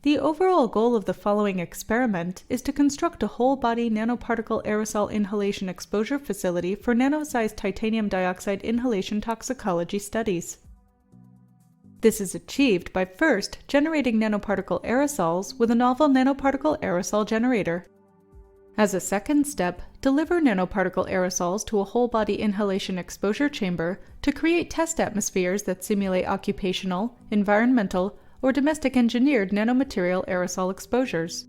The overall goal of the following experiment is to construct a whole-body nanoparticle aerosol inhalation exposure facility for nano-sized titanium dioxide inhalation toxicology studies. This is achieved by first generating nanoparticle aerosols with a novel nanoparticle aerosol generator. As a second step, deliver nanoparticle aerosols to a whole-body inhalation exposure chamber to create test atmospheres that simulate occupational, environmental, or domestic engineered nanomaterial aerosol exposures.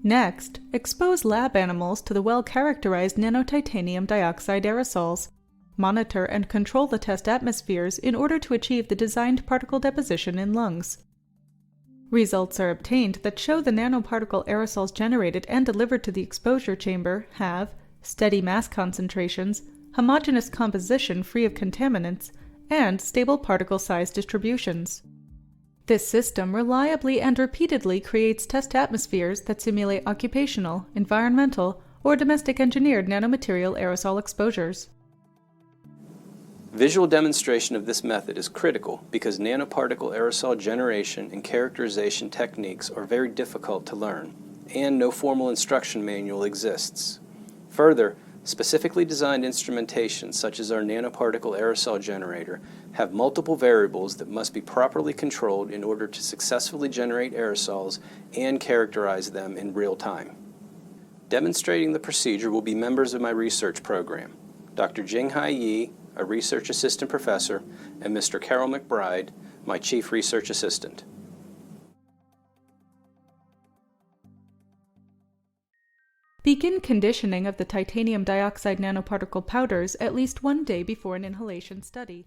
Next, expose lab animals to the well-characterized nanotitanium dioxide aerosols. Monitor and control the test atmospheres in order to achieve the designed particle deposition in lungs. Results are obtained that show the nanoparticle aerosols generated and delivered to the exposure chamber have steady mass concentrations, homogeneous composition free of contaminants, and stable particle size distributions. This system reliably and repeatedly creates test atmospheres that simulate occupational, environmental, or domestic engineered nanomaterial aerosol exposures. Visual demonstration of this method is critical because nanoparticle aerosol generation and characterization techniques are very difficult to learn, and no formal instruction manual exists. Further, specifically designed instrumentation such as our nanoparticle aerosol generator have multiple variables that must be properly controlled in order to successfully generate aerosols and characterize them in real time. Demonstrating the procedure will be members of my research program, Dr. Jinghai Yi, a research assistant professor, and Mr. Carroll McBride, my chief research assistant. Begin conditioning of the titanium dioxide nanoparticle powders at least 1 day before an inhalation study.